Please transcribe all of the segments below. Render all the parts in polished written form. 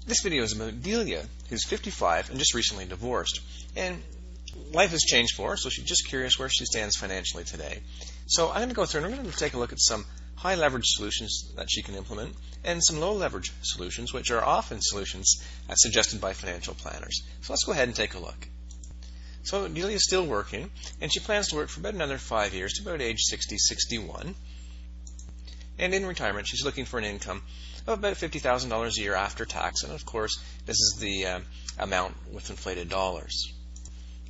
This video is about Delia, who's 55 and just recently divorced. And life has changed for her, so she's just curious where she stands financially today. So I'm going to go through and I'm going to take a look at some high leverage solutions that she can implement and some low leverage solutions, which are often solutions suggested by financial planners. So let's go ahead and take a look. So Delia is still working, and she plans to work for about another 5 years to about age 60, 61. And in retirement, she's looking for an income of about $50,000 a year after tax. And of course, this is the amount with inflated dollars.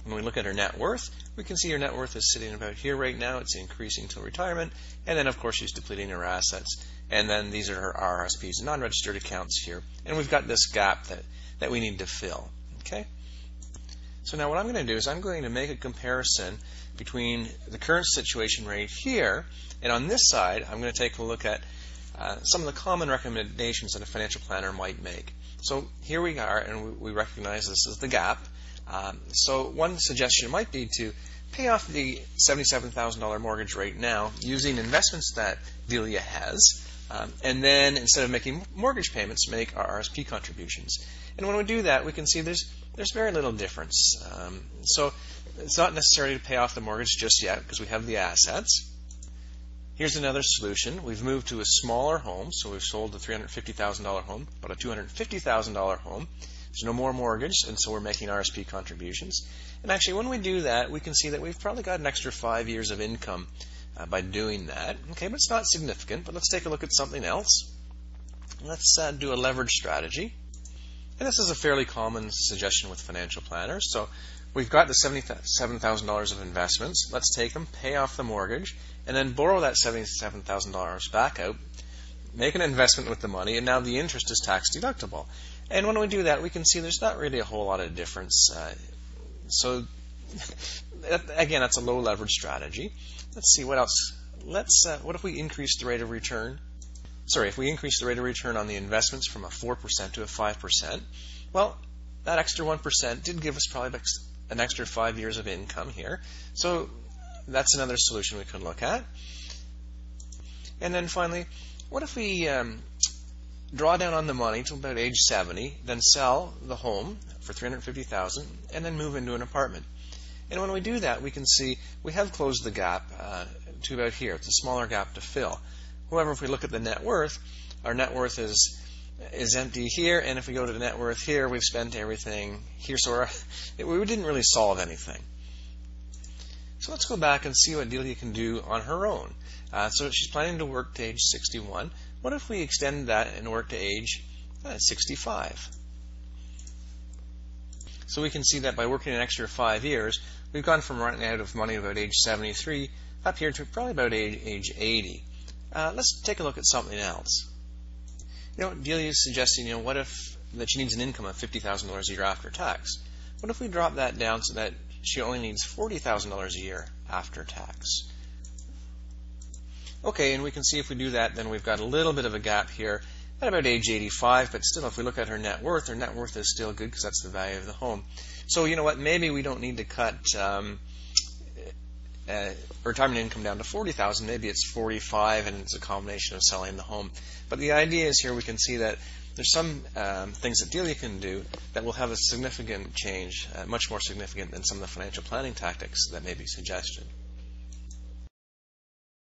When we look at her net worth, we can see her net worth is sitting about here right now. It's increasing till retirement. And then, of course, she's depleting her assets. And then these are her RRSPs, non-registered accounts here. And we've got this gap that we need to fill. Okay? So now what I'm going to do is I'm going to make a comparison between the current situation right here, and on this side, I'm going to take a look at some of the common recommendations that a financial planner might make. So here we are, and we recognize this is the gap. So one suggestion might be to pay off the $77,000 mortgage right now using investments that Delia has, and then instead of making mortgage payments, make RRSP contributions. And when we do that, we can see there's very little difference. So it's not necessary to pay off the mortgage just yet because we have the assets. Here's another solution. We've moved to a smaller home, so we've sold the $350,000 home, but a $250,000 home. There's no more mortgage, and so we're making RSP contributions. And actually, when we do that, we can see that we've probably got an extra 5 years of income by doing that. Okay, but it's not significant, but let's take a look at something else. Let's do a leverage strategy. And this is a fairly common suggestion with financial planners. So we've got the $77,000 of investments. Let's take them, pay off the mortgage, and then borrow that $77,000 back out, make an investment with the money, and now the interest is tax deductible. And when we do that, we can see there's not really a whole lot of difference. So again, that's a low leverage strategy. Let's see what else. What if we increase the rate of return? If we increase the rate of return on the investments from a 4% to a 5%, well, that extra 1% did give us probably an extra 5 years of income here. So that's another solution we could look at. And then finally, what if we draw down on the money to about age 70, then sell the home for $350,000, and then move into an apartment? And when we do that, we can see we have closed the gap to about here. It's a smaller gap to fill. However, if we look at the net worth, our net worth is empty here, and if we go to the net worth here, we've spent everything here, so we didn't really solve anything. So let's go back and see what Delia can do on her own. So she's planning to work to age 61. What if we extend that and work to age 65? So we can see that by working an extra 5 years, we've gone from running out of money about age 73 up here to probably about age 80. Let's take a look at something else. Delia is suggesting, what if that she needs an income of $50,000 a year after tax? What if we drop that down so that she only needs $40,000 a year after tax? Okay, and we can see if we do that, then we've got a little bit of a gap here at about age 85, but still, if we look at her net worth is still good because that's the value of the home. So you know what, maybe we don't need to cut retirement income down to $40,000. Maybe it's $45,000, and it's a combination of selling the home. But the idea is here we can see that there's some things that Delia can do that will have a significant change, much more significant than some of the financial planning tactics that may be suggested.